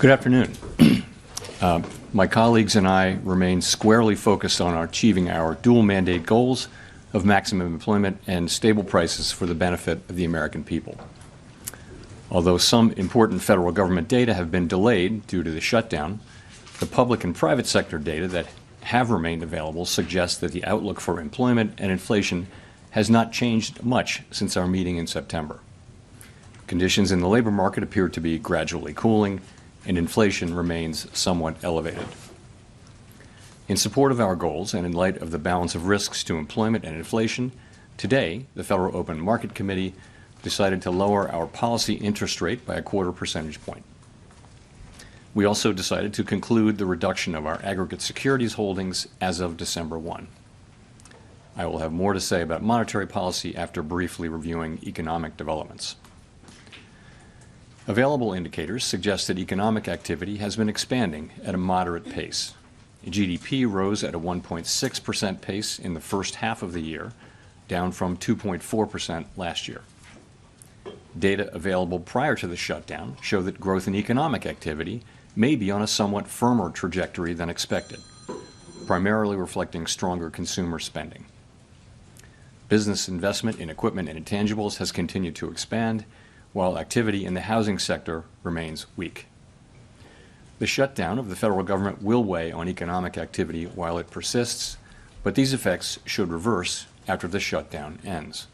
Good afternoon. My colleagues and I remain squarely focused on achieving our dual mandate goals of maximum employment and stable prices for the benefit of the American people. Although some important federal government data have been delayed due to the shutdown, the public and private sector data that have remained available suggests that the outlook for employment and inflation has not changed much since our meeting in September. Conditions in the labor market appear to be gradually cooling, and inflation remains somewhat elevated. In support of our goals and in light of the balance of risks to employment and inflation, today the Federal Open Market Committee decided to lower our policy interest rate by a 1/4 percentage point. We also decided to conclude the reduction of our aggregate securities holdings as of December 1. I will have more to say about monetary policy after briefly reviewing economic developments. Available indicators suggest that economic activity has been expanding at a moderate pace. GDP rose at a 1.6% pace in the first half of the year, down from 2.4% last year. Data available prior to the shutdown show that growth in economic activity may be on a somewhat firmer trajectory than expected, primarily reflecting stronger consumer spending. Business investment in equipment and intangibles has continued to expand, while activity in the housing sector remains weak. The shutdown of the federal government will weigh on economic activity while it persists, but these effects should reverse after the shutdown ends.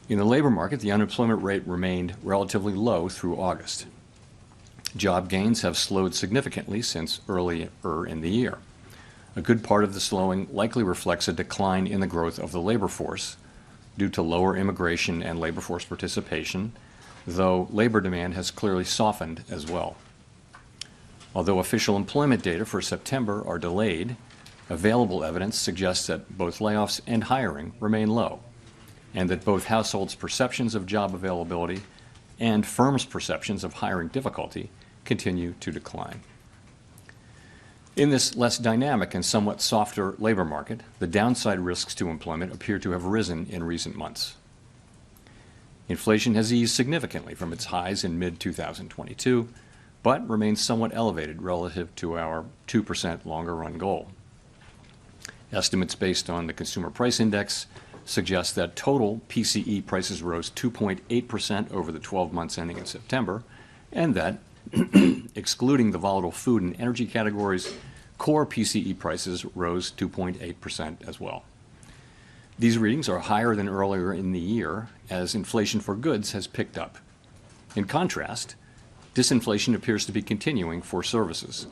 In the labor market, the unemployment rate remained relatively low through August. Job gains have slowed significantly since earlier in the year. A good part of the slowing likely reflects a decline in the growth of the labor force due to lower immigration and labor force participation, though labor demand has clearly softened as well. Although official employment data for September are delayed, available evidence suggests that both layoffs and hiring remain low, and that both households' perceptions of job availability and firms' perceptions of hiring difficulty continue to decline. In this less dynamic and somewhat softer labor market, the downside risks to employment appear to have risen in recent months. Inflation has eased significantly from its highs in mid-2022, but remains somewhat elevated relative to our 2% longer-run goal. Estimates based on the Consumer Price Index suggest that total PCE prices rose 2.8% over the 12 months ending in September, and that, excluding the volatile food and energy categories, core PCE prices rose 2.8% as well. These readings are higher than earlier in the year as inflation for goods has picked up. In contrast, disinflation appears to be continuing for services.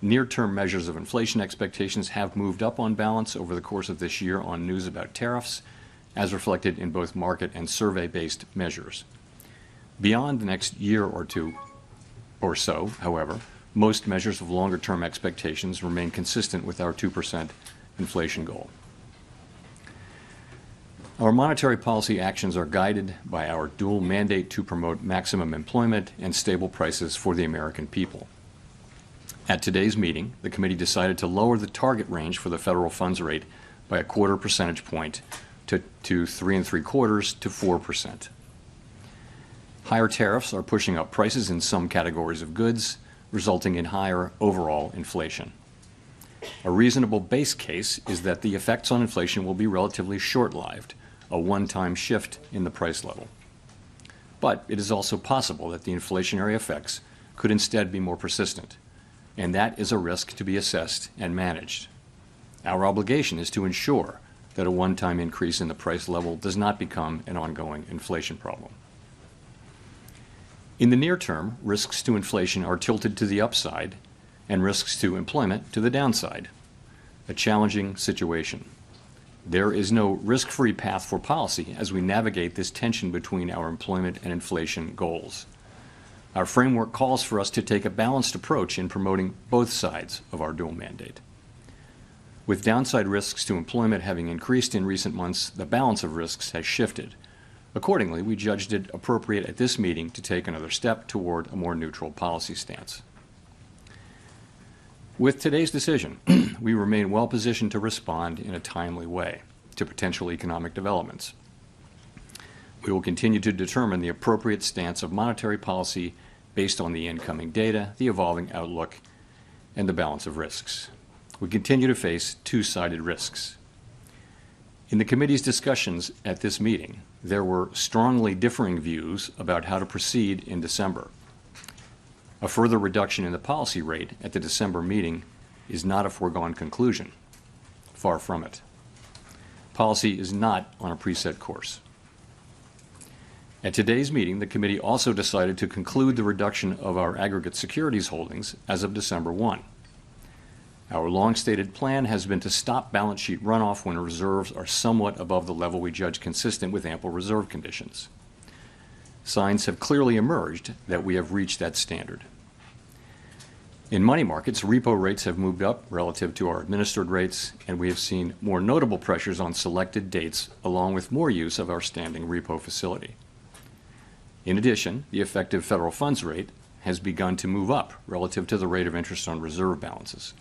Near-term measures of inflation expectations have moved up on balance over the course of this year on news about tariffs, as reflected in both market and survey-based measures. Beyond the next year or two or so, however, most measures of longer-term expectations remain consistent with our 2% inflation goal. Our monetary policy actions are guided by our dual mandate to promote maximum employment and stable prices for the American people. At today's meeting, the committee decided to lower the target range for the federal funds rate by a 1/4 percentage point to 3.75% to 4%. Higher tariffs are pushing up prices in some categories of goods, resulting in higher overall inflation. A reasonable base case is that the effects on inflation will be relatively short-lived, a one-time shift in the price level. But it is also possible that the inflationary effects could instead be more persistent, and that is a risk to be assessed and managed. Our obligation is to ensure that a one-time increase in the price level does not become an ongoing inflation problem. In the near term, risks to inflation are tilted to the upside and risks to employment to the downside, a challenging situation. There is no risk-free path for policy as we navigate this tension between our employment and inflation goals. Our framework calls for us to take a balanced approach in promoting both sides of our dual mandate. With downside risks to employment having increased in recent months, the balance of risks has shifted. Accordingly, we judged it appropriate at this meeting to take another step toward a more neutral policy stance. With today's decision, we remain well positioned to respond in a timely way to potential economic developments. We will continue to determine the appropriate stance of monetary policy based on the incoming data, the evolving outlook, and the balance of risks. We continue to face two-sided risks. In the committee's discussions at this meeting, there were strongly differing views about how to proceed in December. A further reduction in the policy rate at the December meeting is not a foregone conclusion. Far from it. Policy is not on a preset course. At today's meeting, the committee also decided to conclude the reduction of our aggregate securities holdings as of December 1. Our long-stated plan has been to stop balance sheet runoff when reserves are somewhat above the level we judge consistent with ample reserve conditions. Signs have clearly emerged that we have reached that standard. In money markets, repo rates have moved up relative to our administered rates, and we have seen more notable pressures on selected dates, along with more use of our standing repo facility. In addition, the effective federal funds rate has begun to move up relative to the rate of interest on reserve balances.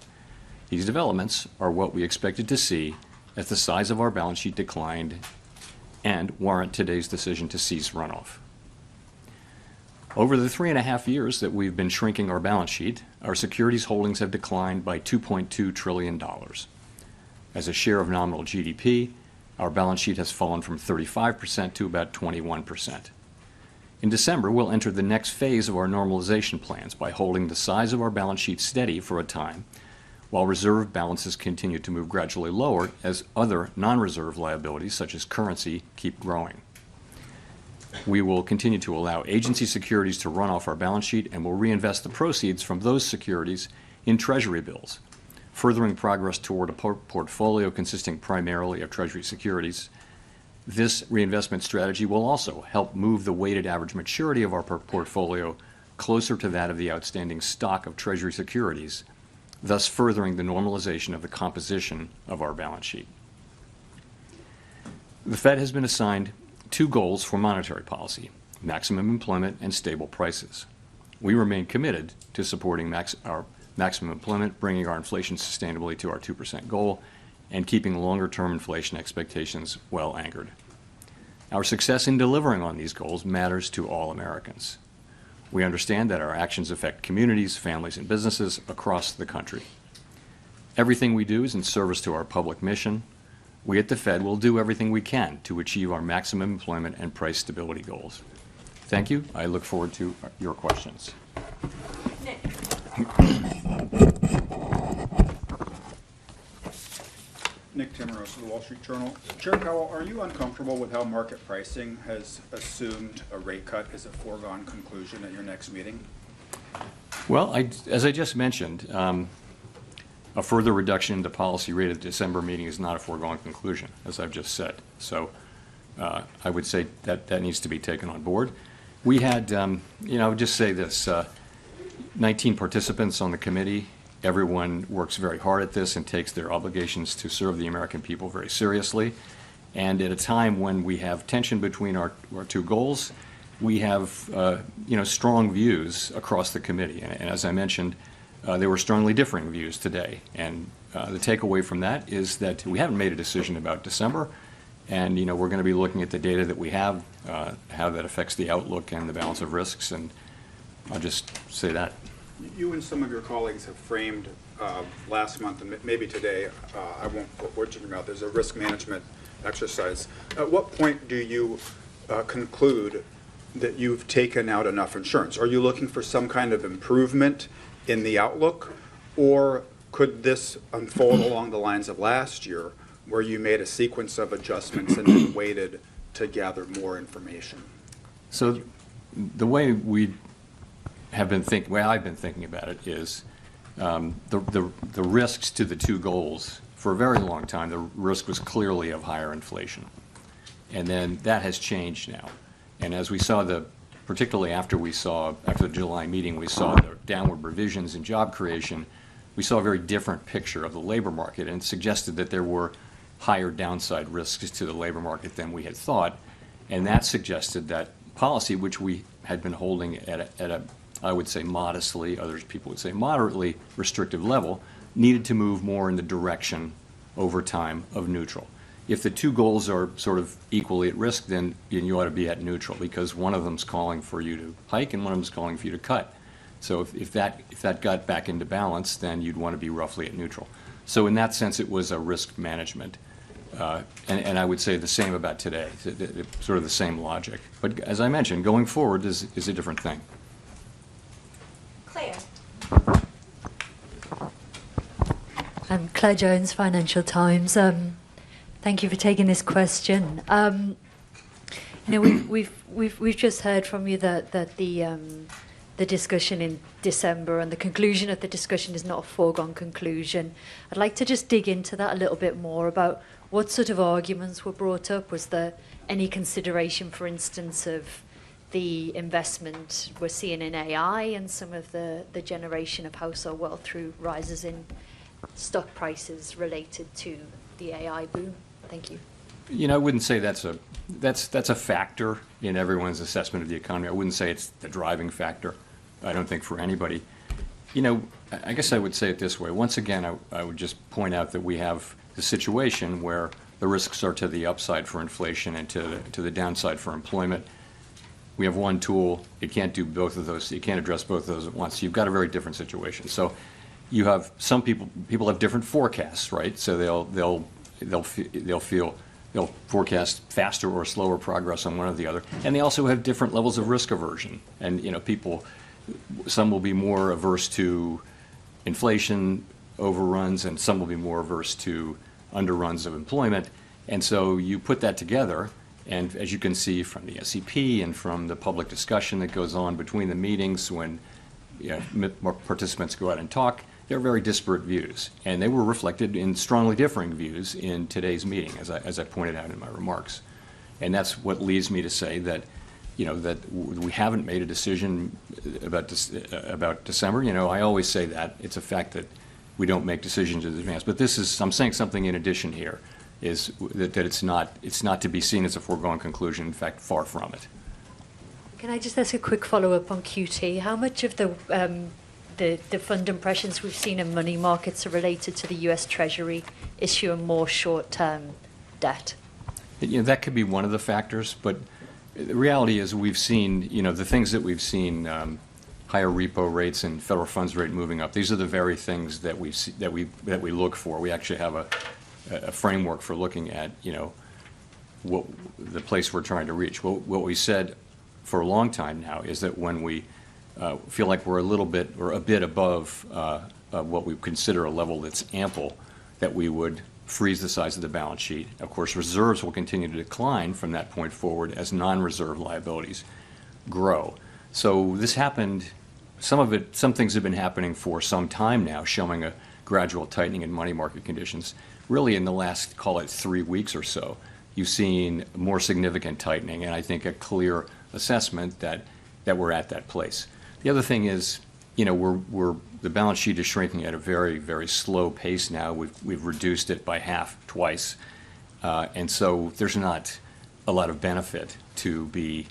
These developments are what we expected to see as the size of our balance sheet declined and warrant today's decision to cease runoff. Over the 3.5 years that we've been shrinking our balance sheet, our securities holdings have declined by $2.2 trillion. As a share of nominal GDP, our balance sheet has fallen from 35% to about 21%. In December, we'll enter the next phase of our normalization plans by holding the size of our balance sheet steady for a time, while reserve balances continue to move gradually lower as other non-reserve liabilities, such as currency, keep growing. We will continue to allow agency securities to run off our balance sheet and will reinvest the proceeds from those securities in Treasury bills, furthering progress toward a portfolio consisting primarily of Treasury securities. This reinvestment strategy will also help move the weighted average maturity of our portfolio closer to that of the outstanding stock of Treasury securities, thus furthering the normalization of the composition of our balance sheet. The Fed has been assigned two goals for monetary policy: maximum employment and stable prices. We remain committed to supporting our maximum employment, bringing our inflation sustainably to our 2% goal, and keeping longer-term inflation expectations well anchored. Our success in delivering on these goals matters to all Americans. We understand that our actions affect communities, families, and businesses across the country. Everything we do is in service to our public mission. We at the Fed will do everything we can to achieve our maximum employment and price stability goals. Thank you. I look forward to your questions. Nick. Nick Timmeros of the Wall Street Journal. Chair Powell, are you uncomfortable with how market pricing has assumed a rate cut is a foregone conclusion at your next meeting? Well, as I just mentioned, a further reduction in the policy rate at the December meeting is not a foregone conclusion, as I've just said. So I would say that that needs to be taken on board. We had, I would just say this, 19 participants on the committee. Everyone works very hard at this and takes their obligations to serve the American people very seriously. And at a time when we have tension between our two goals, we have strong views across the committee. And as I mentioned, there were strongly differing views today. And the takeaway from that is that we haven't made a decision about December. And we're going to be looking at the data that we have, how that affects the outlook and the balance of risks. And I'll just say that. You and some of your colleagues have framed last month and maybe today, I won't put words in your mouth, there's a risk management exercise. At what point do you conclude that you've taken out enough insurance? Are you looking for some kind of improvement in the outlook, or could this unfold along the lines of last year, where you made a sequence of adjustments and then waited to gather more information? So the way I've been thinking about it is the risks to the two goals. For a very long time, the risk was clearly of higher inflation. And then that has changed now. And as we saw particularly after the July meeting, we saw the downward revisions in job creation, we saw a very different picture of the labor market, and suggested that there were higher downside risks to the labor market than we had thought. And that suggested that policy, which we had been holding at a I would say modestly, other people would say moderately restrictive level, needed to move more in the direction over time of neutral. If the two goals are sort of equally at risk, then you ought to be at neutral, because one of them's calling for you to hike and one of them's calling for you to cut. So if that got back into balance, then you'd want to be roughly at neutral. So in that sense, it was a risk management. And I would say the same about today, sort of the same logic. But as I mentioned, going forward is a different thing. Claire. I'm Claire Jones, Financial Times. Thank you for taking this question. We've just heard from you that the discussion in December and the conclusion of the discussion is not a foregone conclusion. I'd like to just dig into that a little bit more about what sort of arguments were brought up. Was there any consideration, for instance, of the investment we're seeing in AI and some of the generation of household wealth through rises in stock prices related to the AI boom? Thank you. You know, I wouldn't say that's a factor in everyone's assessment of the economy. I wouldn't say it's the driving factor. I don't think for anybody. You know, I guess I would say it this way. Once again, I would just point out that we have the situation where the risks are to the upside for inflation and to the downside for employment. We have one tool. It can't do both of those. You can't address both of those at once. You've got a very different situation. So you have some people have different forecasts, right? So they'll forecast faster or slower progress on one or the other. And they also have different levels of risk aversion. And, you know, some will be more averse to inflation overruns, and some will be more averse to underruns of employment. And so you put that together, and as you can see from the SEP and from the public discussion that goes on between the meetings when participants go out and talk, they're very disparate views. And they were reflected in strongly differing views in today's meeting, as I pointed out in my remarks. And that's what leads me to say that, you know, that we haven't made a decision about December. You know, I always say that. It's a fact that we don't make decisions in advance. But I'm saying something in addition here, is that it's not to be seen as a foregone conclusion. In fact, far from it. Can I just ask a quick follow-up on QT? How much of the fund impressions we've seen in money markets are related to the U.S. Treasury issuing more short-term debt? You know, that could be one of the factors, but the reality is we've seen, you know, the things that we've seen, higher repo rates and federal funds rate moving up. These are the very things that we look for. We actually have a framework for looking at, you know, what the place we're trying to reach. What we said for a long time now is that when we feel like we're a bit above what we consider a level that's ample, that we would freeze the size of the balance sheet. Of course, reserves will continue to decline from that point forward as non-reserve liabilities grow. So this happened, some things have been happening for some time now, showing a gradual tightening in money market conditions. Really in the last, call it 3 weeks or so, you've seen more significant tightening, and I think a clear assessment that we're at that place. The other thing is, you know, the balance sheet is shrinking at a very, very slow pace now. We've reduced it by half twice, and so there's not a lot of benefit to be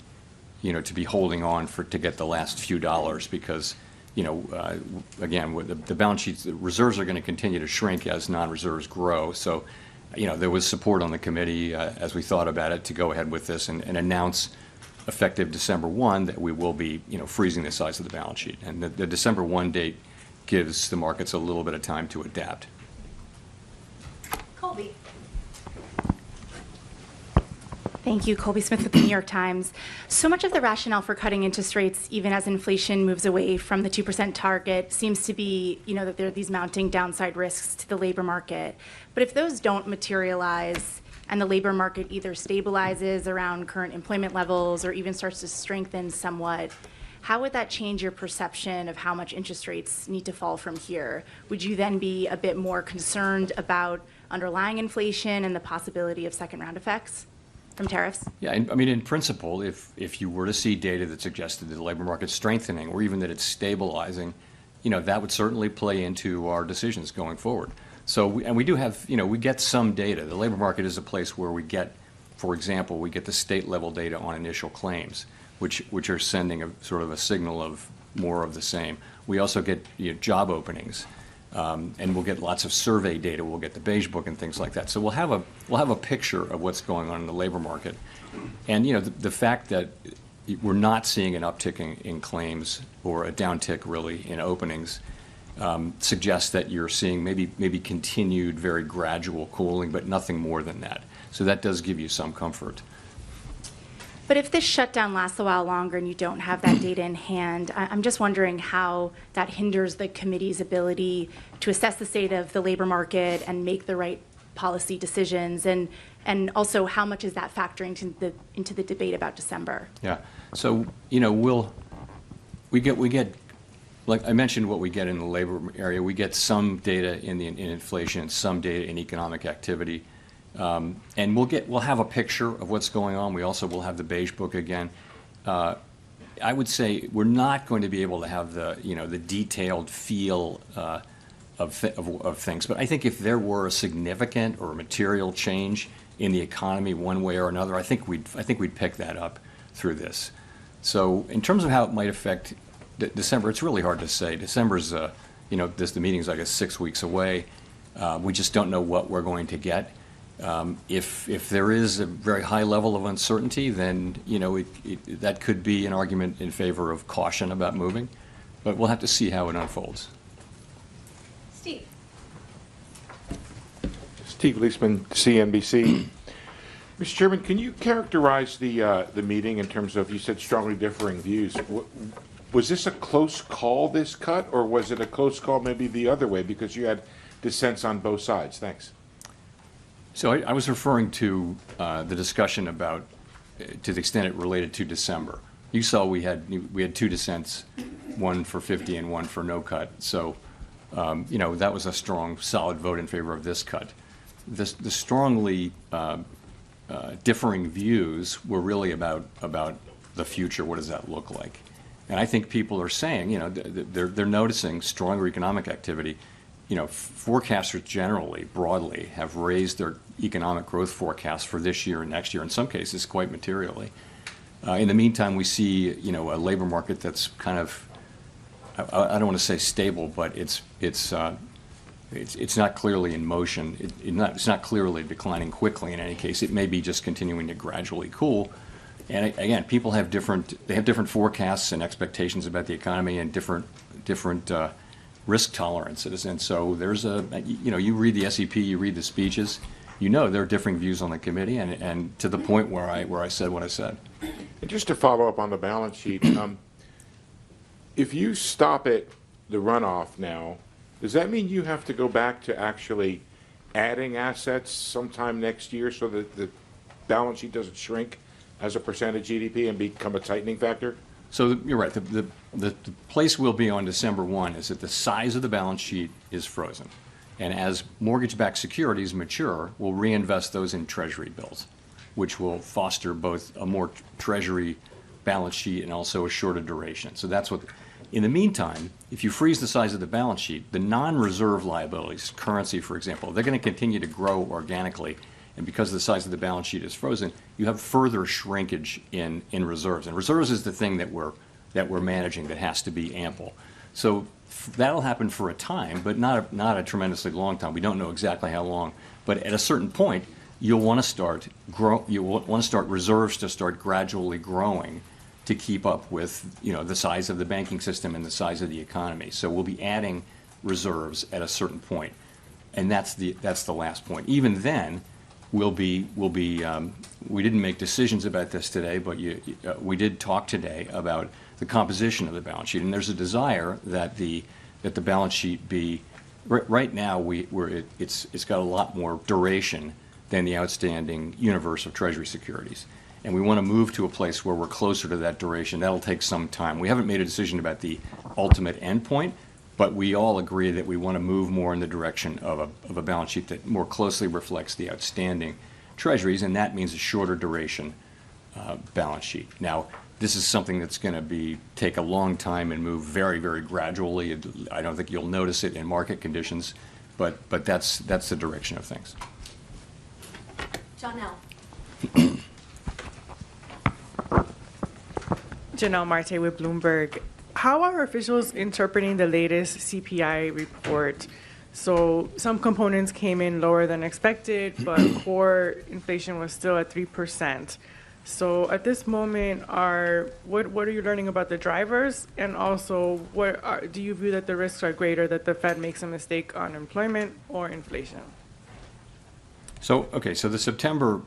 holding on to get the last few dollars because, you know, again, the balance sheets, the reserves are going to continue to shrink as non-reserves grow. So, you know, there was support on the committee as we thought about it to go ahead with this and announce effective December 1 that we will be, you know, freezing the size of the balance sheet. And the December 1 date gives the markets a little bit of time to adapt. Colby. Thank you. Colby Smith with the New York Times. So much of the rationale for cutting interest rates, even as inflation moves away from the 2% target, seems to be, you know, that there are these mounting downside risks to the labor market. But if those don't materialize and the labor market either stabilizes around current employment levels or even starts to strengthen somewhat, how would that change your perception of how much interest rates need to fall from here? Would you then be a bit more concerned about underlying inflation and the possibility of second-round effects from tariffs? Yeah, I mean, in principle, if you were to see data that suggested that the labor market's strengthening or even that it's stabilizing, you know, that would certainly play into our decisions going forward. So, we do have, you know, we get some data. The labor market is a place where we get, for example, we get the state-level data on initial claims, which are sending a sort of a signal of more of the same. We also get, you know, job openings, and we'll get lots of survey data. We'll get the Beige Book and things like that. So we'll have a picture of what's going on in the labor market, and you know the fact that we're not seeing an uptick in claims or a downtick really in openings, suggests that you're seeing maybe continued very gradual cooling, but nothing more than that. So that does give you some comfort. But if this shutdown lasts a while longer and you don't have that data in hand, I'm just wondering how that hinders the committee's ability to assess the state of the labor market and make the right policy decisions, and also how much is that factoring into the debate about December? Yeah. So, you know, we get like I mentioned what we get in the labor area. We get some data in inflation, some data in economic activity. And we'll have a picture of what's going on. We also will have the beige book again. I would say we're not going to be able to have the detailed feel of things. But I think if there were a significant or material change in the economy one way or another, I think we'd pick that up through this. So in terms of how it might affect December, it's really hard to say. December's the meeting's, I guess, 6 weeks away. We just don't know what we're going to get. If there is a very high level of uncertainty, then that could be an argument in favor of caution about moving, but we'll have to see how it unfolds. Steve. Steve Leisman, CNBC. Mr. Chairman, can you characterize the meeting in terms of, you said strongly differing views. Was this a close call, this cut, or was it a close call maybe the other way because you had dissents on both sides? Thanks. So I was referring to the discussion about, to the extent it related to December. You saw we had two dissents, one for 50 and one for no cut. So, that was a strong, solid vote in favor of this cut. The strongly differing views were really about the future. What does that look like? And I think people are saying, they're noticing stronger economic activity. Forecasters generally, broadly, have raised their economic growth forecasts for this year and next year, in some cases quite materially. In the meantime, we see, a labor market that's kind of, I don't want to say stable, but it's not clearly in motion. It's not clearly declining quickly in any case. It may be just continuing to gradually cool. And again, people have different forecasts and expectations about the economy and different risk tolerances. And so there's you read the SEP, you read the speeches, there are differing views on the committee, and to the point where I said what I said. And just to follow up on the balance sheet, if you stop the runoff now, does that mean you have to go back to actually adding assets sometime next year so that the balance sheet doesn't shrink as a percent of GDP and become a tightening factor? So you're right. The place we'll be on December 1 is that the size of the balance sheet is frozen. And as mortgage-backed securities mature, we'll reinvest those in Treasury bills, which will foster both a more Treasury balance sheet and also a shorter duration. So that's what. In the meantime, if you freeze the size of the balance sheet, the non-reserve liabilities, currency, for example, they're going to continue to grow organically. And because the size of the balance sheet is frozen, you have further shrinkage in reserves. And reserves is the thing that we're managing that has to be ample. So that'll happen for a time, but not a tremendously long time. We don't know exactly how long. But at a certain point, you'll want to start reserves to start gradually growing to keep up with the size of the banking system and the size of the economy. So we'll be adding reserves at a certain point, and that's the last point. Even then, we didn't make decisions about this today, but we did talk today about the composition of the balance sheet, and there's a desire that the balance sheet be right now it's got a lot more duration than the outstanding universe of Treasury securities, and we want to move to a place where we're closer to that duration. That'll take some time. We haven't made a decision about the ultimate endpoint, but we all agree that we want to move more in the direction of a balance sheet that more closely reflects the outstanding treasuries, and that means a shorter duration balance sheet. Now, this is something that's going to take a long time and move very, very gradually. I don't think you'll notice it in market conditions, but that's the direction of things. Janelle. Janelle Marte with Bloomberg. How are officials interpreting the latest CPI report? So some components came in lower than expected, but core inflation was still at 3%. So at this moment, what are you learning about the drivers? And also, do you view that the risks are greater that the Fed makes a mistake on employment or inflation? So, okay, so the September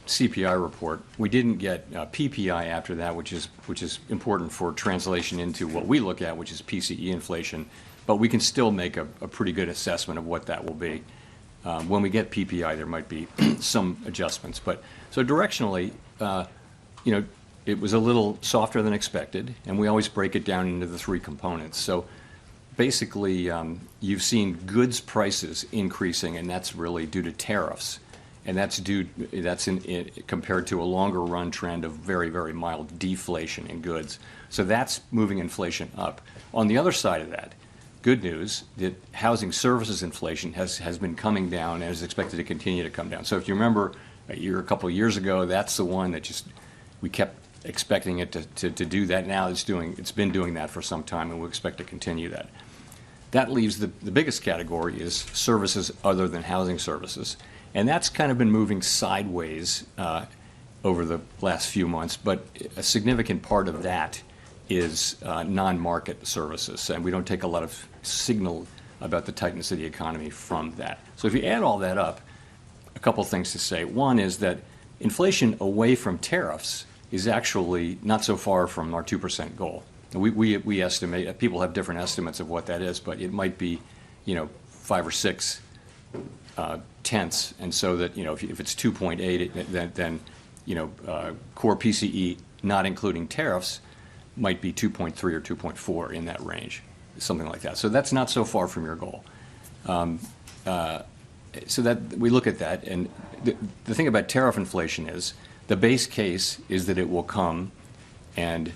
CPI report, we didn't get PPI after that, which is important for translation into what we look at, which is PCE inflation, but we can still make a pretty good assessment of what that will be. When we get PPI, there might be some adjustments, but so directionally, it was a little softer than expected, and we always break it down into the three components. So basically, you've seen goods prices increasing, and that's really due to tariffs. And that's compared to a longer run trend of very, very mild deflation in goods. So that's moving inflation up. On the other side of that, good news that housing services inflation has been coming down and is expected to continue to come down. So if you remember a couple of years ago, that's the one that we kept expecting it to do that. Now it's been doing that for some time, and we expect to continue that. That leaves the biggest category is services other than housing services. And that's kind of been moving sideways over the last few months, but a significant part of that is non-market services, and we don't take a lot of signal about the tightness of the economy from that. So if you add all that up, a couple things to say. One is that inflation away from tariffs is actually not so far from our 2% goal. We estimate, people have different estimates of what that is, but it might be, 5 or 6 tenths, and so that if it's 2.8, then core PCE, not including tariffs, might be 2.3 or 2.4 in that range, something like that. So that's not so far from your goal. So that we look at that, and the thing about tariff inflation is the base case is that it will come, and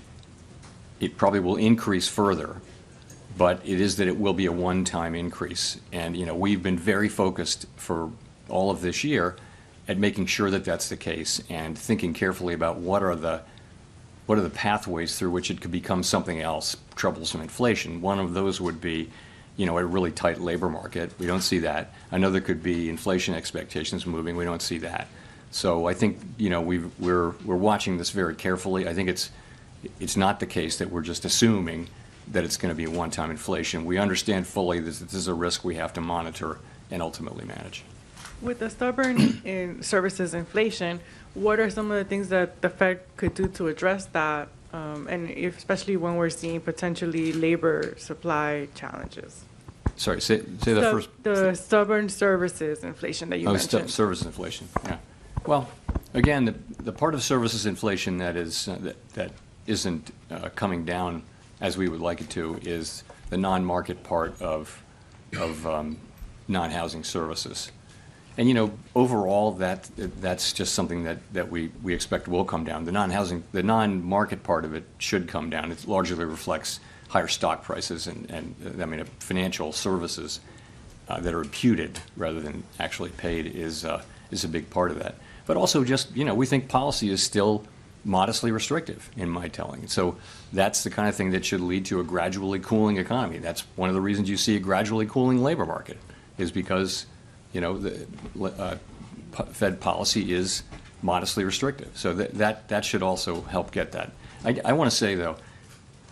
it probably will increase further. But it is that it will be a one-time increase. And, we've been very focused for all of this year at making sure that that's the case and thinking carefully about what are the pathways through which it could become something else, troublesome inflation. One of those would be, a really tight labor market. We don't see that. Another could be inflation expectations moving. We don't see that. So I think, we're watching this very carefully. I think it's not the case that we're just assuming that it's going to be a one-time inflation. We understand fully that this is a risk we have to monitor and ultimately manage. With the stubborn in services inflation, what are some of the things that the Fed could do to address that, and especially when we're seeing potentially labor supply challenges? Sorry, say the first. The stubborn services inflation that you mentioned. Services inflation, yeah. Well, again, the part of services inflation that isn't coming down as we would like it to is the non-market part of non-housing services. And overall, that's just something that we expect will come down. The non-market part of it should come down. It largely reflects higher stock prices and financial services that are imputed rather than actually paid is a big part of that. But also just, we think policy is still modestly restrictive in my telling. So that's the kind of thing that should lead to a gradually cooling economy. That's one of the reasons you see a gradually cooling labor market, is because the Fed policy is modestly restrictive. So that should also help get that. I want to say, though,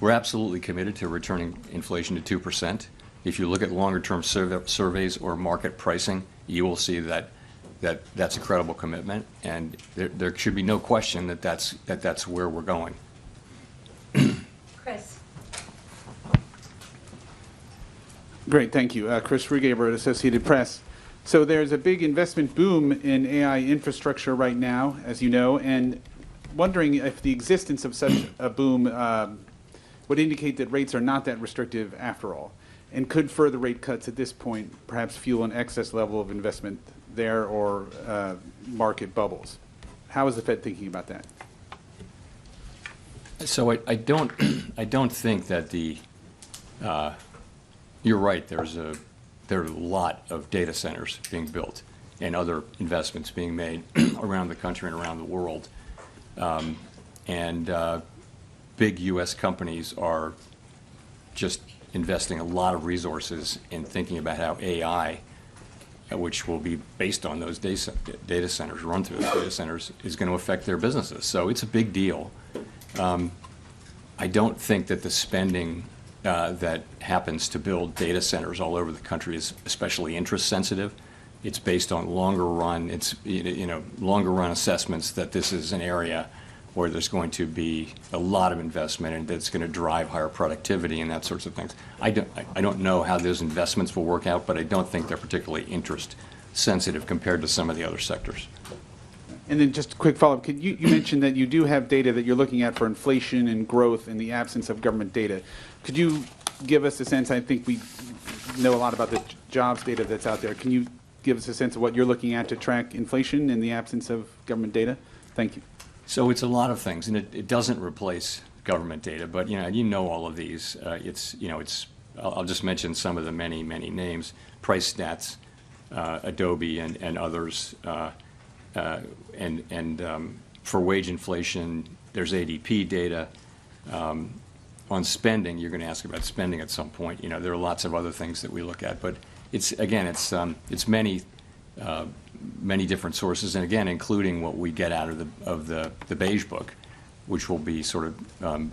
we're absolutely committed to returning inflation to 2%. If you look at longer-term surveys or market pricing, you will see that's a credible commitment, and there should be no question that that's where we're going. Chris. Great, thank you. Chris Rugaber at Associated Press. So there's a big investment boom in AI infrastructure right now, as you know, and wondering if the existence of such a boom would indicate that rates are not that restrictive after all, and could further rate cuts at this point perhaps fuel an excess level of investment there or market bubbles. How is the Fed thinking about that? So I don't think that you're right. There are a lot of data centers being built and other investments being made around the country and around the world, and big U.S. companies are just investing a lot of resources in thinking about how AI which will be based on those data centers, run through those data centers, is going to affect their businesses. So it's a big deal. I don't think that the spending that happens to build data centers all over the country is especially interest sensitive. It's based on longer run assessments that this is an area where there's going to be a lot of investment and that's going to drive higher productivity and that sorts of things. I don't know how those investments will work out, but I don't think they're particularly interest sensitive compared to some of the other sectors. And then just a quick follow-up. You mentioned that you do have data that you're looking at for inflation and growth in the absence of government data. Could you give us a sense? I think we know a lot about the jobs data that's out there. Can you give us a sense of what you're looking at to track inflation in the absence of government data? Thank you. So it's a lot of things, and it doesn't replace government data, but you know all of these. I'll just mention some of the many names: Price Stats, Adobe, and others. For wage inflation, there's ADP data. On spending, you're going to ask about spending at some point. There are lots of other things that we look at, but it's many different sources, and again, including what we get out of the Beige Book, which will be sort of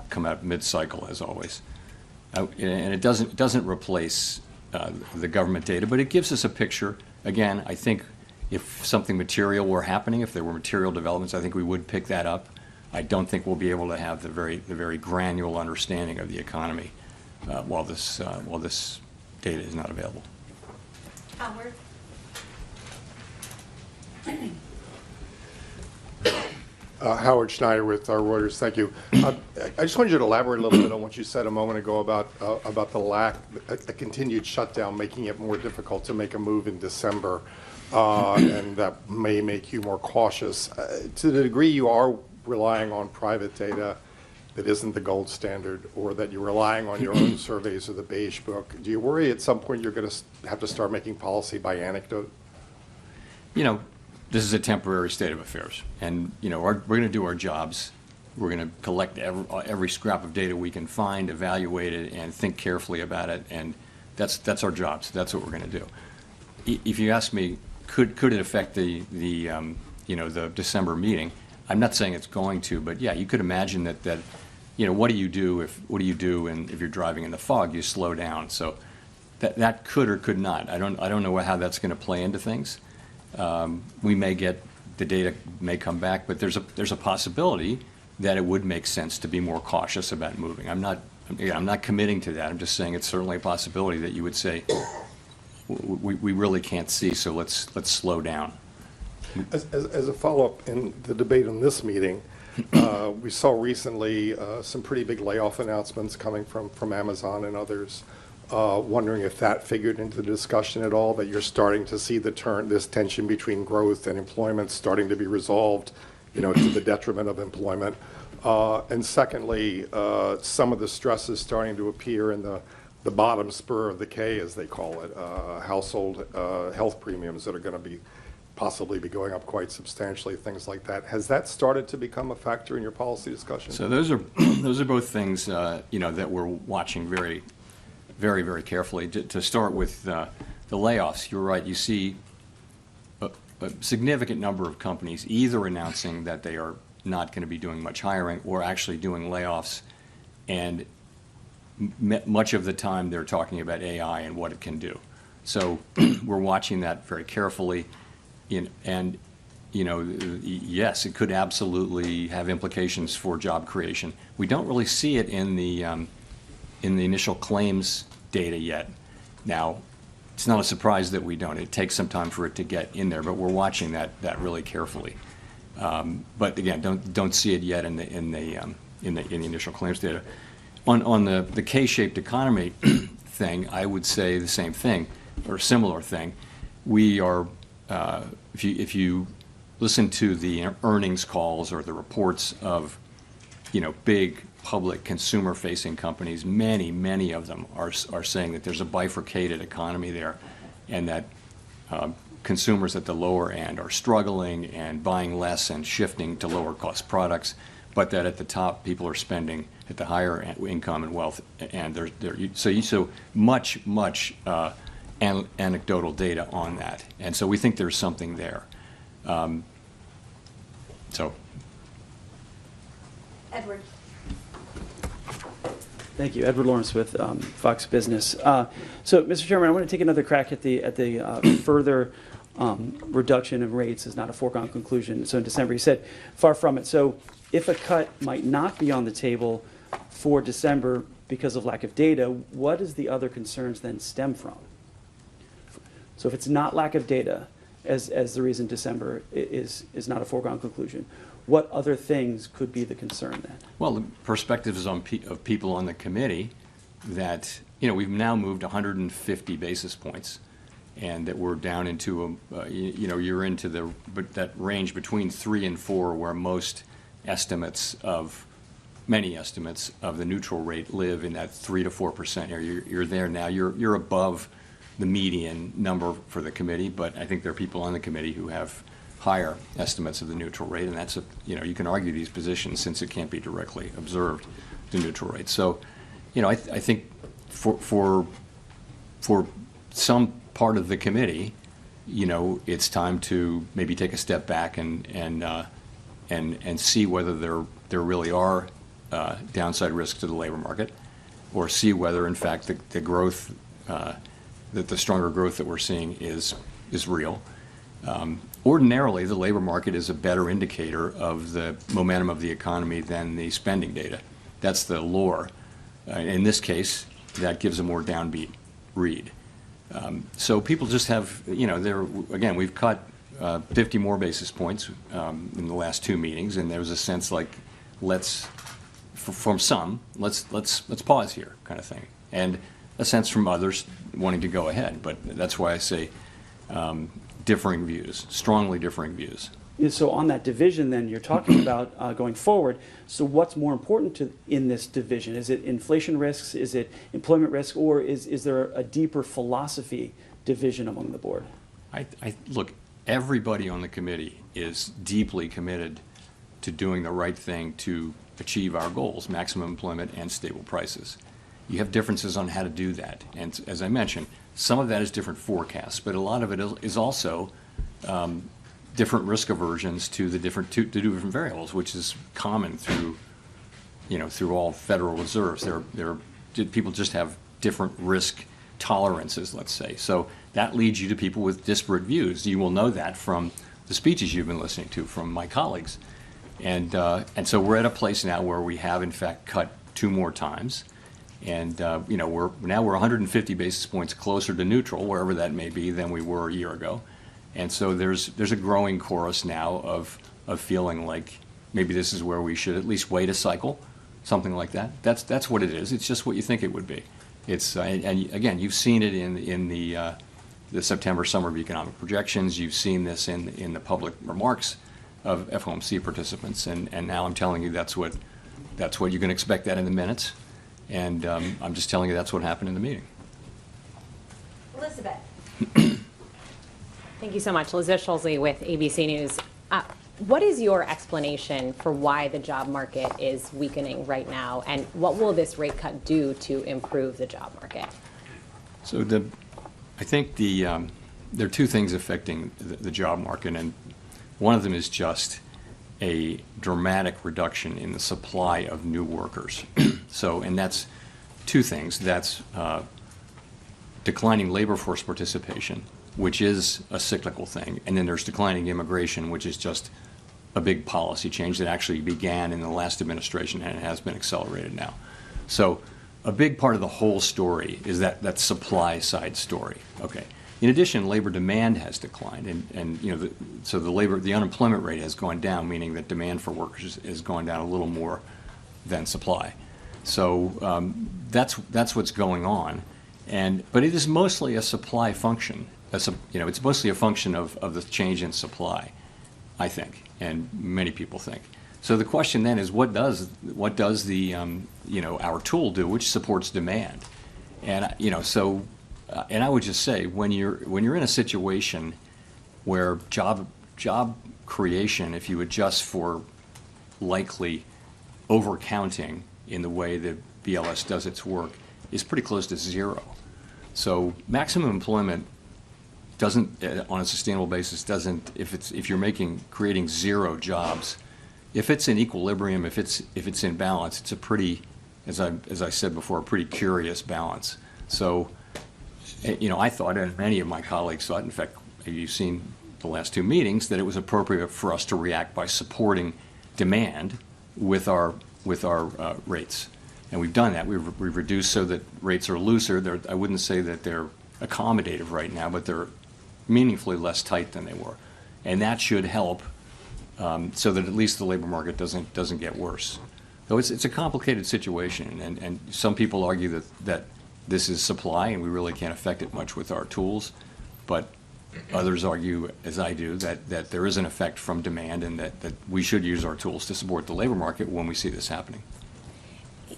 come out mid-cycle as always. And it doesn't replace the government data, but it gives us a picture. Again, I think if something material were happening, if there were material developments, I think we would pick that up. I don't think we'll be able to have the very granular understanding of the economy while this data is not available. Howard. Howard Schneider with Reuters. Thank you. I just wanted you to elaborate a little bit on what you said a moment ago about the continued shutdown, making it more difficult to make a move in December, and that may make you more cautious. To the degree you are relying on private data that isn't the gold standard, or that you're relying on your own surveys or the Beige Book, do you worry at some point you're going to have to start making policy by anecdote? This is a temporary state of affairs, and we're going to do our jobs. We're going to collect every scrap of data we can find, evaluate it, and think carefully about it, and that's our jobs. That's what we're going to do. If you ask me, could it affect the December meeting? I'm not saying it's going to, but yeah, you could imagine that what do you do if you're driving in the fog? You slow down. So that could or could not. I don't know how that's going to play into things. We may get the data may come back, but there's a possibility that it would make sense to be more cautious about moving. I'm not committing to that. I'm just saying it's certainly a possibility that you would say we really can't see, so let's slow down. As a follow-up in the debate on this meeting, we saw recently some pretty big layoff announcements coming from Amazon and others. Wondering if that figured into the discussion at all, that you're starting to see this tension between growth and employment starting to be resolved, to the detriment of employment. And secondly, some of the stress is starting to appear in the bottom spur of the K, as they call it, household health premiums that are going to possibly be going up quite substantially, things like that. Has that started to become a factor in your policy discussion? So those are both things that we're watching very, very carefully. To start with the layoffs, you're right. You see a significant number of companies either announcing that they are not going to be doing much hiring or actually doing layoffs, and much of the time they're talking about AI and what it can do. So we're watching that very carefully, and yes, it could absolutely have implications for job creation. We don't really see it in the initial claims data yet. Now, it's not a surprise that we don't. It takes some time for it to get in there, but we're watching that really carefully. But again, don't see it yet in the initial claims data. On the K-shaped economy thing, I would say the same thing or similar thing. We are, if you listen to the earnings calls or the reports of big public consumer-facing companies, many of them are saying that there's a bifurcated economy there, and that consumers at the lower end are struggling and buying less and shifting to lower-cost products, but that at the top, people are spending at the higher income and wealth, and so much anecdotal data on that. And so we think there's something there. So. Edward. Thank you. Edward Lawrence with Fox Business. So, Mr. Chairman, I want to take another crack at the further reduction of rates is not a foregone conclusion. So in December, you said far from it. So if a cut might not be on the table for December because of lack of data, what does the other concerns then stem from? So if it's not lack of data as the reason December is not a foregone conclusion, what other things could be the concern then? Well, the perspectives of people on the committee that, we've now moved 150 basis points, and that we're down into, you're into that range between 3 and 4 where many estimates of the neutral rate live in that 3 to 4% area. You're there now. You're above the median number for the committee, but I think there are people on the committee who have higher estimates of the neutral rate, and that's you can argue these positions since it can't be directly observed, the neutral rate. So, I think for some part of the committee, it's time to maybe take a step back and see whether there really are downside risks to the labor market, or see whether in fact the growth that the stronger growth that we're seeing is real. Ordinarily, the labor market is a better indicator of the momentum of the economy than the spending data. That's the lore. In this case, that gives a more downbeat read. So people just have, again, we've cut 50 more basis points in the last 2 meetings, and there's a sense like, from some, let's pause here, kind of thing, and a sense from others wanting to go ahead. But that's why I say differing views, strongly differing views. So on that division then you're talking about going forward, so what's more important in this division? Is it inflation risks, is it employment risk, or is there a deeper philosophy division among the board? Look, everybody on the committee is deeply committed to doing the right thing to achieve our goals, maximum employment and stable prices. You have differences on how to do that, and as I mentioned, some of that is different forecasts, but a lot of it is also different risk aversions to the different variables, which is common through all Federal Reserves. People just have different risk tolerances, let's say. So that leads you to people with disparate views. You will know that from the speeches you've been listening to from my colleagues, and so we're at a place now where we have in fact cut 2 more times. And we're 150 basis points closer to neutral, wherever that may be, than we were a year ago. And so there's a growing chorus now of feeling like maybe this is where we should at least wait a cycle, something like that. That's what it is. It's just what you think it would be. It's and again, you've seen it in the September Summer of Economic Projections. You've seen this in the public remarks of FOMC participants, and now I'm telling you that's what you can expect that in the minutes. And I'm just telling you that's what happened in the meeting. Elizabeth. Thank you so much. Elizabeth Scholzley with ABC News. What is your explanation for why the job market is weakening right now, and what will this rate cut do to improve the job market? So I think there are 2 things affecting the job market, and one of them is just a dramatic reduction in the supply of new workers. And that's 2 things. That's declining labor force participation, which is a cyclical thing, and then there's declining immigration, which is just a big policy change that actually began in the last administration and it has been accelerated now. So a big part of the whole story is that supply side story. Okay. In addition, labor demand has declined, and the unemployment rate has gone down, meaning that demand for workers has gone down a little more than supply. So that's what's going on, but it is mostly a supply function. It's mostly a function of the change in supply, I think, and many people think. So the question then is, what does the our tool do, which supports demand, and and I would just say, when you're in a situation where job creation, if you adjust for likely overcounting in the way that BLS does its work, is pretty close to 0. So maximum employment doesn't, on a sustainable basis, doesn't, if you're creating zero jobs, if it's in equilibrium, if it's in balance, it's a pretty, as I said before, a pretty curious balance. So, I thought, and many of my colleagues thought, in fact, you've seen the last two meetings, that it was appropriate for us to react by supporting demand with our rates. And we've done that. We've reduced so that rates are looser. I wouldn't say that they're accommodative right now, but they're meaningfully less tight than they were. And that should help so that at least the labor market doesn't get worse. Though it's a complicated situation, and some people argue that this is supply and we really can't affect it much with our tools, but others argue, as I do, that there is an effect from demand and that we should use our tools to support the labor market when we see this happening.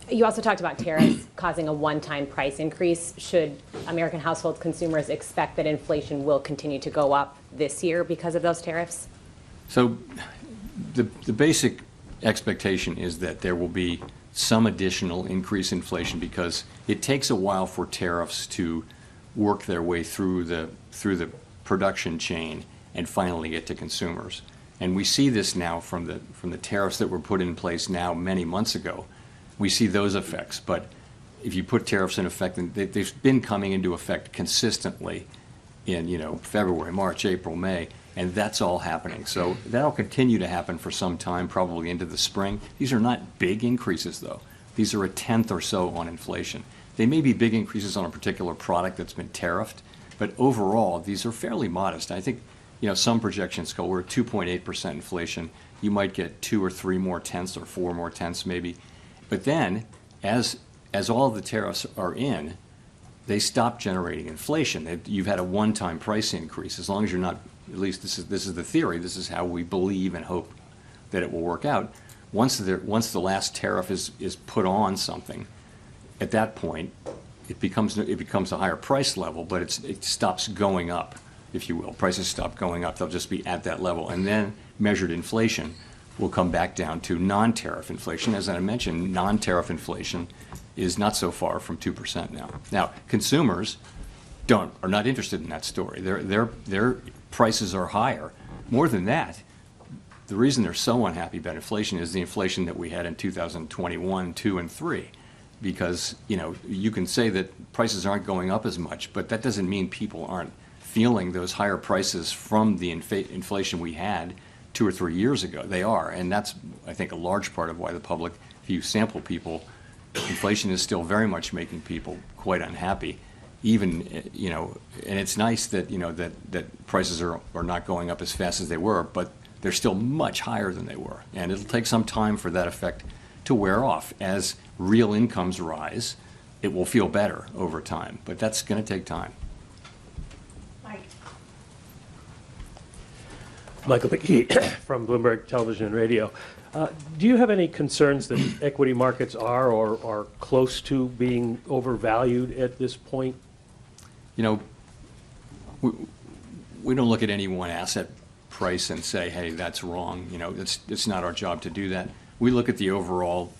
You also talked about tariffs causing a one-time price increase. Should American household consumers expect that inflation will continue to go up this year because of those tariffs? So the basic expectation is that there will be some additional increase in inflation because it takes a while for tariffs to work their way through the production chain and finally get to consumers. And we see this now from the tariffs that were put in place now many months ago. We see those effects, but if you put tariffs in effect, and they've been coming into effect consistently in February, March, April, May, and that's all happening. So that'll continue to happen for some time, probably into the spring. These are not big increases, though. These are a tenth or so on inflation. They may be big increases on a particular product that's been tariffed, but overall, these are fairly modest. I think some projections go, we're at 2.8% inflation. You might get 2 or 3 more tenths or 4 more tenths maybe. But then, as all of the tariffs are in, they stop generating inflation. You've had a one-time price increase. As long as you're not, at least this is the theory, this is how we believe and hope that it will work out. Once the last tariff is put on something, at that point, it becomes a higher price level, but it stops going up, if you will. Prices stop going up. They'll just be at that level. And then measured inflation will come back down to non-tariff inflation. As I mentioned, non-tariff inflation is not so far from 2% now. Now, consumers are not interested in that story. Their prices are higher. More than that, the reason they're so unhappy about inflation is the inflation that we had in 2021, 2, and 3. Because you can say that prices aren't going up as much, but that doesn't mean people aren't feeling those higher prices from the inflation we had 2 or 3 years ago. They are, and that's, I think, a large part of why the public, if you sample people, inflation is still very much making people quite unhappy. Even, and it's nice that, that prices are not going up as fast as they were, but they're still much higher than they were. And it'll take some time for that effect to wear off. As real incomes rise, it will feel better over time, but that's going to take time. Michael McKee from Bloomberg Television and Radio. Do you have any concerns that equity markets are or are close to being overvalued at this point? We don't look at any one asset price and say, hey, that's wrong. It's not our job to do that. We look at the overall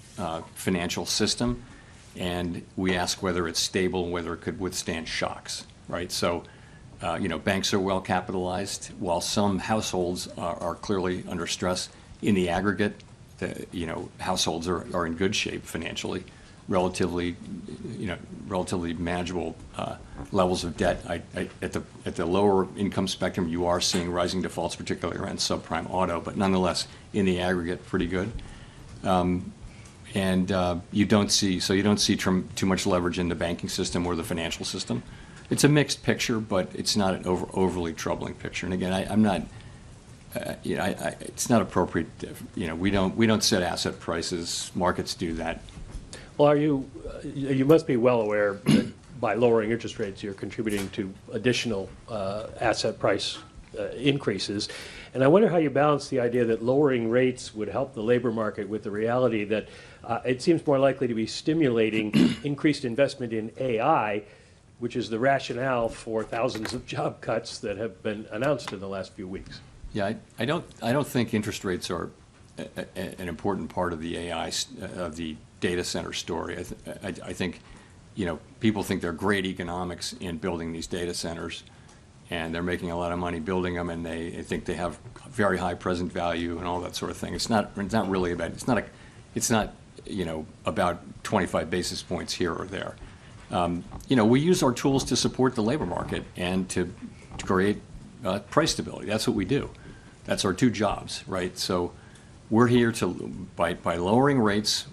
financial system, and we ask whether it's stable, whether it could withstand shocks, right? So, banks are well capitalized, while some households are clearly under stress. In the aggregate, households are in good shape financially, relatively manageable levels of debt. At the lower income spectrum, you are seeing rising defaults, particularly around subprime auto, but nonetheless, in the aggregate, pretty good. You don't see too much leverage in the banking system or the financial system. It's a mixed picture, but it's not an overly troubling picture. And again, I'm not. It's not appropriate. We don't set asset prices. Markets do that. Well, you must be well aware that by lowering interest rates, you're contributing to additional asset price increases. And I wonder how you balance the idea that lowering rates would help the labor market with the reality that it seems more likely to be stimulating increased investment in AI, which is the rationale for thousands of job cuts that have been announced in the last few weeks. Yeah, I don't think interest rates are an important part of the AI of the data center story. I think people think they're great economics in building these data centers, and they're making a lot of money building them, and they think they have very high present value and all that sort of thing. It's not really about, it's not about 25 basis points here or there. We use our tools to support the labor market and to create price stability. That's what we do. That's our two jobs, right? So we're here by lowering rates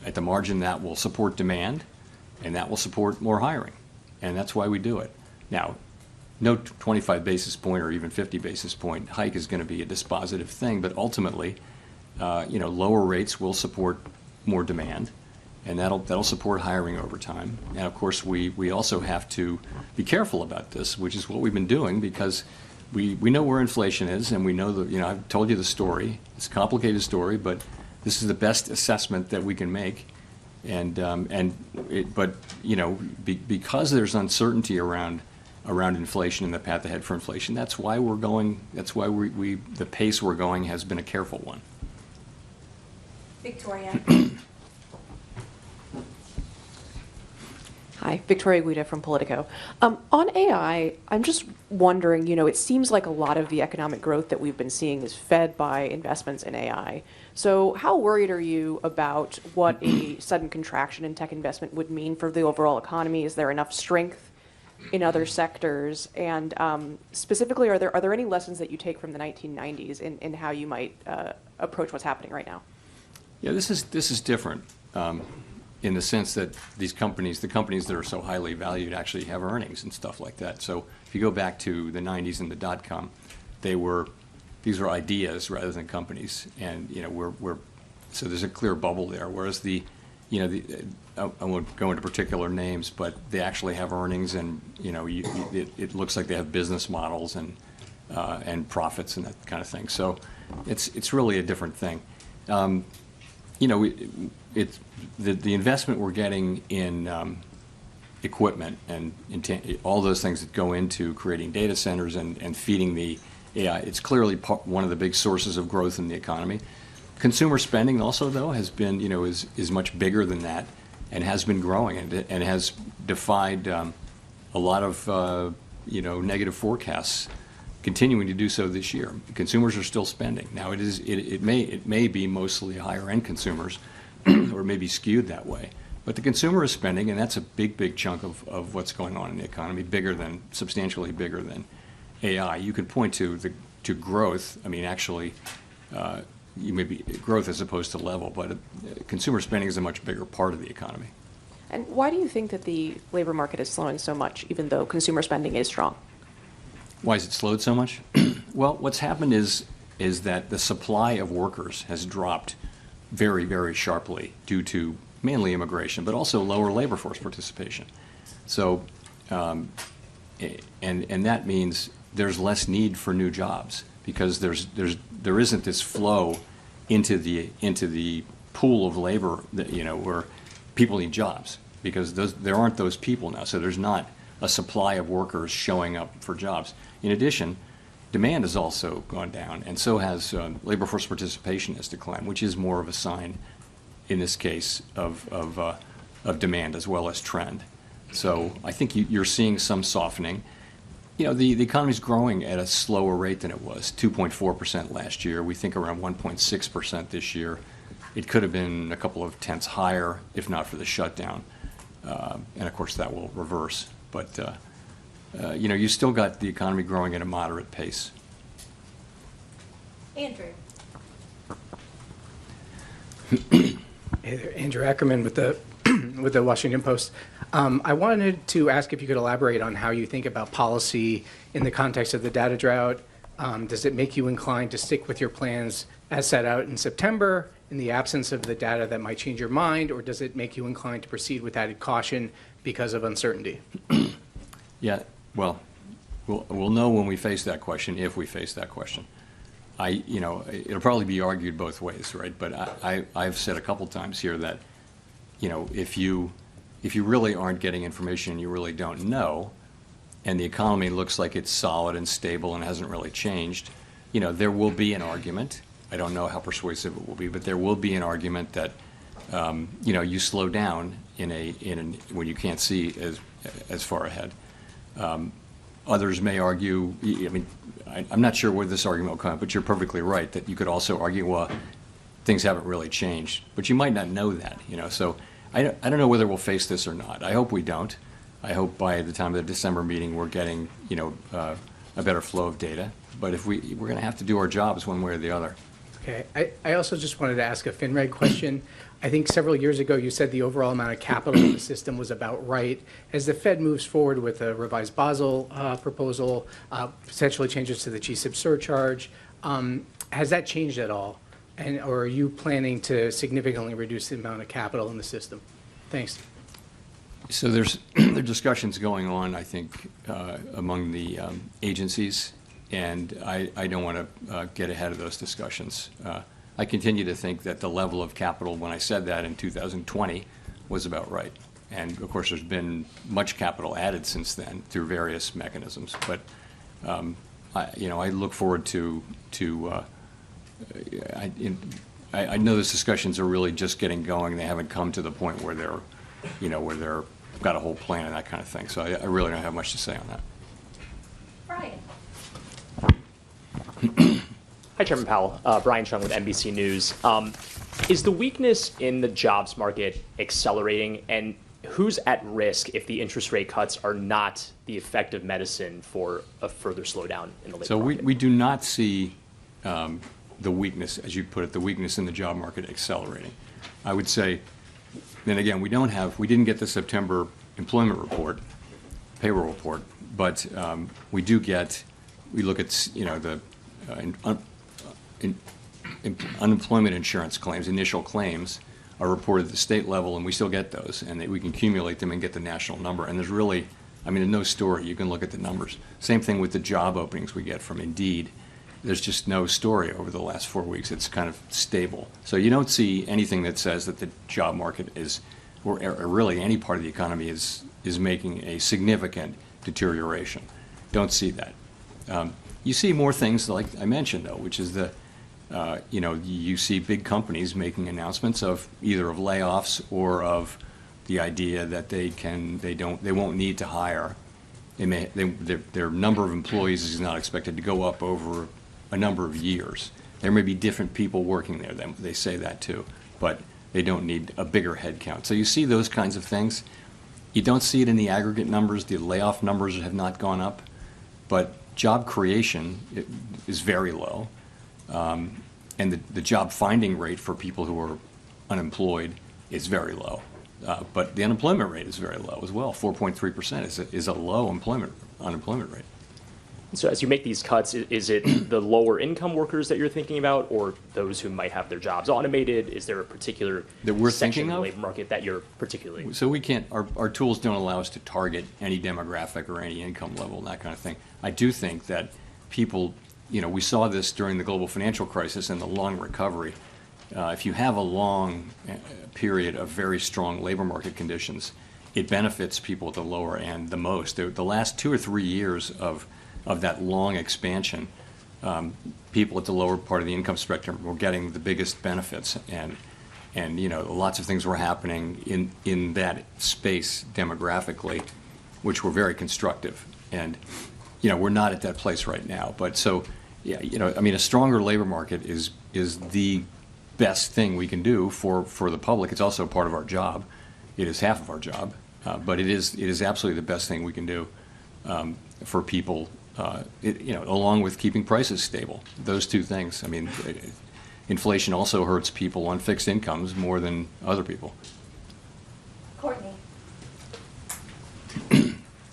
at the margin, that will support demand, and that will support more hiring. And that's why we do it. Now, no 25 basis point or even 50 basis point hike is going to be a dispositive thing, but ultimately, lower rates will support more demand, and that'll support hiring over time. And of course, we also have to be careful about this, which is what we've been doing, because we know where inflation is, and we know that, I've told you the story. It's a complicated story, but this is the best assessment that we can make. Because there's uncertainty around inflation and the path ahead for inflation, that's why the pace we're going has been a careful one. Victoria. Hi, Victoria Guida from Politico. On AI, I'm just wondering, it seems like a lot of the economic growth that we've been seeing is fed by investments in AI. So how worried are you about what a sudden contraction in tech investment would mean for the overall economy? Is there enough strength in other sectors? And specifically, are there any lessons that you take from the 1990s in how you might approach what's happening right now? Yeah, this is different. In the sense that the companies that are so highly valued actually have earnings and stuff like that. So if you go back to the 90s and the dot-com, these were ideas rather than companies, and so there's a clear bubble there. Whereas I won't go into particular names, but they actually have earnings, and it looks like they have business models and profits and that kind of thing. So it's really a different thing. The investment we're getting in equipment and all those things that go into creating data centers and feeding the AI, it's clearly one of the big sources of growth in the economy. Consumer spending also, though, has been, is much bigger than that, and has been growing, and has defied a lot of negative forecasts, continuing to do so this year. Consumers are still spending. Now it may be mostly higher end consumers, or maybe skewed that way, but the consumer is spending, and that's a big chunk of what's going on in the economy, substantially bigger than AI. You could point to growth. I mean, actually, you may be growth as opposed to level, but consumer spending is a much bigger part of the economy. And why do you think that the labor market is slowing so much, even though consumer spending is strong? Why has it slowed so much? Well, what's happened is that the supply of workers has dropped very, very sharply due to mainly immigration, but also lower labor force participation. So, and that means there's less need for new jobs, because there isn't this flow into the pool of labor that where people need jobs, because there aren't those people now. So there's not a supply of workers showing up for jobs. In addition, demand has also gone down, and so has labor force participation has declined, which is more of a sign, in this case, of demand as well as trend. So I think you're seeing some softening. The economy's growing at a slower rate than it was, 2.4% last year. We think around 1.6% this year. It could have been a couple of tenths higher if not for the shutdown, and of course that will reverse. But you still got the economy growing at a moderate pace. Andrew. Hey there, Andrew Ackerman with the Washington Post. I wanted to ask if you could elaborate on how you think about policy in the context of the data drought. Does it make you inclined to stick with your plans as set out in September in the absence of the data that might change your mind, or does it make you inclined to proceed with added caution because of uncertainty? Yeah, well, we'll know when we face that question, if we face that question. It'll probably be argued both ways, right? But I've said a couple times here that, if you really aren't getting information you really don't know, and the economy looks like it's solid and stable and hasn't really changed, there will be an argument. I don't know how persuasive it will be, but there will be an argument that you slow down when you can't see as far ahead. Others may argue, I'm not sure where this argument will come, but you're perfectly right that you could also argue, well, things haven't really changed, but you might not know that, So I don't know whether we'll face this or not. I hope we don't. I hope by the time of the December meeting we're getting, a better flow of data. But if we're going to have to do our jobs one way or the other. Okay. I also just wanted to ask a FinReg question. I think several years ago you said the overall amount of capital in the system was about right. As the Fed moves forward with a revised Basel proposal, potentially changes to the GSIB surcharge, has that changed at all? Or are you planning to significantly reduce the amount of capital in the system? Thanks. So there are discussions going on, I think, among the agencies, and I don't want to get ahead of those discussions. I continue to think that the level of capital, when I said that in 2020, was about right. And of course, there's been much capital added since then through various mechanisms. But I look forward to. I know those discussions are really just getting going. They haven't come to the point where they're got a whole plan and that kind of thing. So I really don't have much to say on that. Brian. Hi, Chairman Powell. Brian Chung with NBC News. Is the weakness in the jobs market accelerating, and who's at risk if the interest rate cuts are not the effective medicine for a further slowdown in the labor market? So we do not see the weakness, as you put it, the weakness in the job market accelerating. I would say, then again, we didn't get the September employment report, payroll report, but we look at, the unemployment insurance claims, initial claims, are reported at the state level, and we still get those, and we can accumulate them and get the national number. And there's really, no story. You can look at the numbers. Same thing with the job openings we get from Indeed. There's just no story over the last 4 weeks. It's kind of stable. So you don't see anything that says that the job market is, or really any part of the economy is making a significant deterioration. Don't see that. You see more things like I mentioned, though, which is you see big companies making announcements of either of layoffs or of the idea that they won't need to hire. Their number of employees is not expected to go up over a number of years. There may be different people working there. They say that too, but they don't need a bigger head count. So you see those kinds of things. You don't see it in the aggregate numbers. The layoff numbers have not gone up, but job creation is very low. And the job finding rate for people who are unemployed is very low. But the unemployment rate is very low as well. 4.3% is a low unemployment rate. So as you make these cuts, is it the lower income workers that you're thinking about, or those who might have their jobs automated? Is there a particular that we're section thinking of the of? labor market that you're particularly? So we can't, our tools don't allow us to target any demographic or any income level and that kind of thing. I do think that people, we saw this during the global financial crisis and the long recovery. If you have a long period of very strong labor market conditions, it benefits people at the lower end the most. The last 2 or 3 years of that long expansion, people at the lower part of the income spectrum were getting the biggest benefits, and lots of things were happening in that space demographically, which were very constructive. And we're not at that place right now. But so, yeah, a stronger labor market is the best thing we can do for the public. It's also part of our job. It is half of our job, but it is absolutely the best thing we can do for people. Along with keeping prices stable. Those two things. Inflation also hurts people on fixed incomes more than other people. Courtney.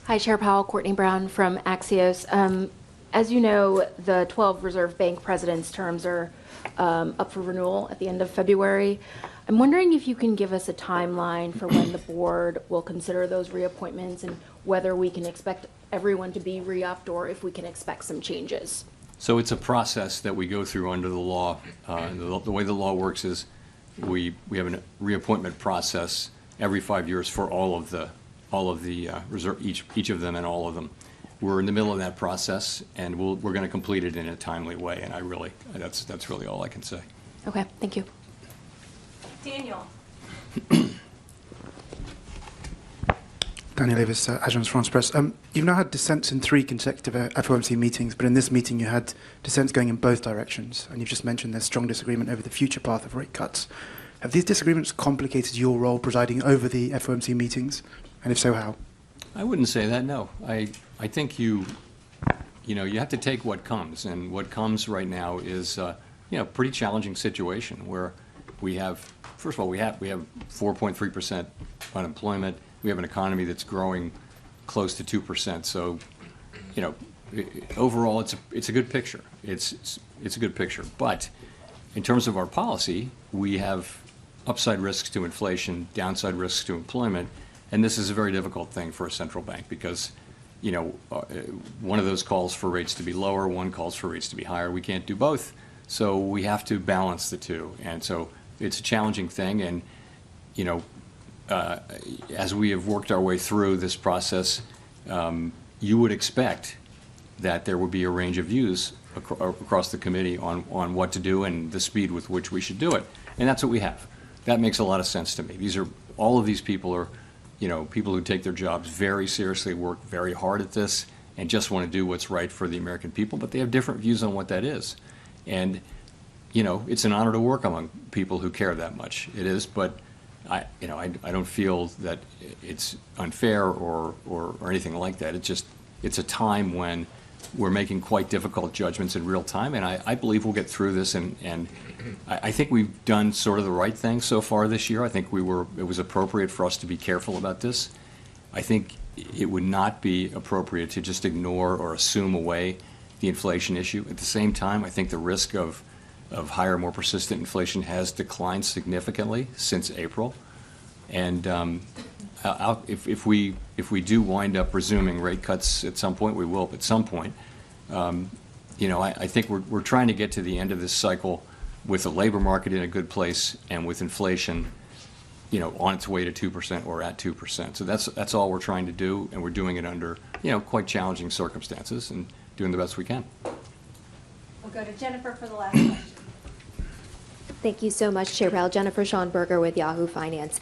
Hi, Chair Powell. Courtney Brown from Axios. As you know, the 12 Reserve Bank presidents' terms are up for renewal at the end of February. I'm wondering if you can give us a timeline for when the board will consider those reappointments and whether we can expect everyone to be re-upped or if we can expect some changes. So it's a process that we go through under the law. The way the law works is we have a reappointment process every 5 years for all of the reserve, each of them and all of them. We're in the middle of that process, and we're going to complete it in a timely way. And that's really all I can say. Okay, thank you. Daniel. Daniel Davis, Agence France Presse. You've now had dissents in 3 consecutive FOMC meetings, but in this meeting you had dissents going in both directions, and you've just mentioned there's strong disagreement over the future path of rate cuts. Have these disagreements complicated your role presiding over the FOMC meetings, and if so, how? I wouldn't say that, no. I think you have to take what comes, and what comes right now is a pretty challenging situation where we have, first of all, we have 4.3% unemployment. We have an economy that's growing close to 2%. So, overall, it's a good picture. It's a good picture. But in terms of our policy, we have upside risks to inflation, downside risks to employment, and this is a very difficult thing for a central bank because, one of those calls for rates to be lower, one calls for rates to be higher. We can't do both, so we have to balance the two. And so it's a challenging thing, and as we have worked our way through this process, you would expect that there would be a range of views across the committee on what to do and the speed with which we should do it. And that's what we have. That makes a lot of sense to me. All of these people are, people who take their jobs very seriously, work very hard at this, and just want to do what's right for the American people, but they have different views on what that is. And, it's an honor to work among people who care that much. It is, but I don't feel that it's unfair or anything like that. It's a time when we're making quite difficult judgments in real time, and I believe we'll get through this. And I think we've done sort of the right thing so far this year. I think it was appropriate for us to be careful about this. I think it would not be appropriate to just ignore or assume away the inflation issue. At the same time, I think the risk of higher, more persistent inflation has declined significantly since April. And if we do wind up resuming rate cuts at some point, we will at some point. I think we're trying to get to the end of this cycle with the labor market in a good place and with inflation, on its way to 2% or at 2%. So that's all we're trying to do, and we're doing it under, quite challenging circumstances and doing the best we can. We'll go to Jennifer for the last question. Thank you so much, Chair Powell. Jennifer Schonberger with Yahoo Finance.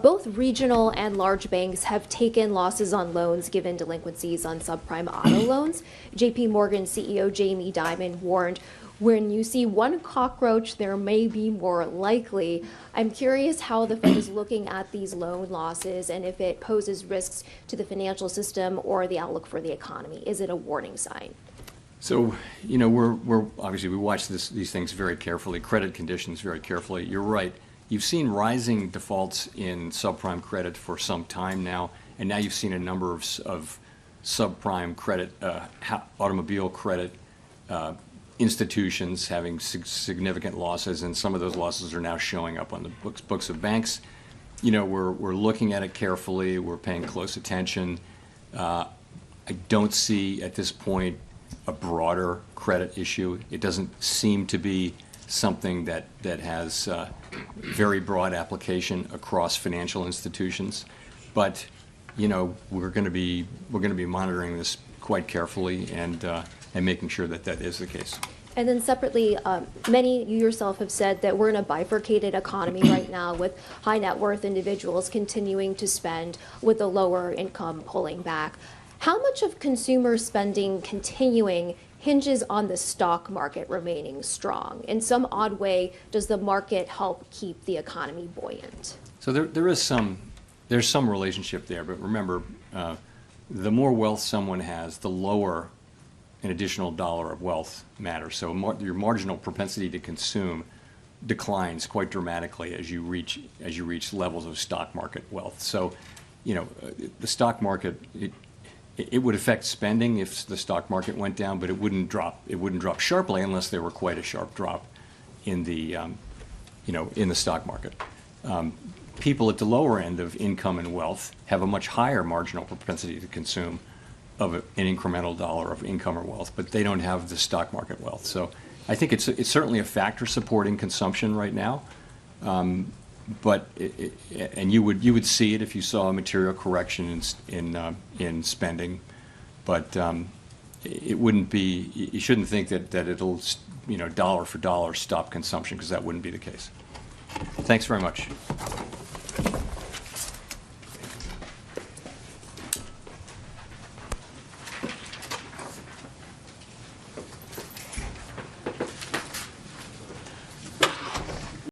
Both regional and large banks have taken losses on loans given delinquencies on subprime auto loans. JP Morgan CEO Jamie Dimon warned, when you see one cockroach, there may be more likely. I'm curious how the Fed is looking at these loan losses and if it poses risks to the financial system or the outlook for the economy. Is it a warning sign? So, we're obviously we watch these things very carefully, credit conditions very carefully. You're right. You've seen rising defaults in subprime credit for some time now, and now you've seen a number of subprime credit, automobile credit institutions having significant losses, and some of those losses are now showing up on the books of banks. We're looking at it carefully. We're paying close attention. I don't see at this point a broader credit issue. It doesn't seem to be something that has very broad application across financial institutions. But we're going to be monitoring this quite carefully and making sure that is the case. And then separately, many, you yourself have said that we're in a bifurcated economy right now with high net worth individuals continuing to spend with the lower income pulling back. How much of consumer spending continuing hinges on the stock market remaining strong? In some odd way, does the market help keep the economy buoyant? So there's some relationship there, but remember, the more wealth someone has, the lower an additional dollar of wealth matters. So your marginal propensity to consume declines quite dramatically as you reach levels of stock market wealth. So, the stock market, it would affect spending if the stock market went down, but it wouldn't drop sharply unless there were quite a sharp drop in the stock market. People at the lower end of income and wealth have a much higher marginal propensity to consume of an incremental dollar of income or wealth, but they don't have the stock market wealth. So I think it's certainly a factor supporting consumption right now. But you would see it if you saw a material correction in spending, but it wouldn't be. You shouldn't think that it'll dollar for dollar stop consumption, because that wouldn't be the case. Thanks very much.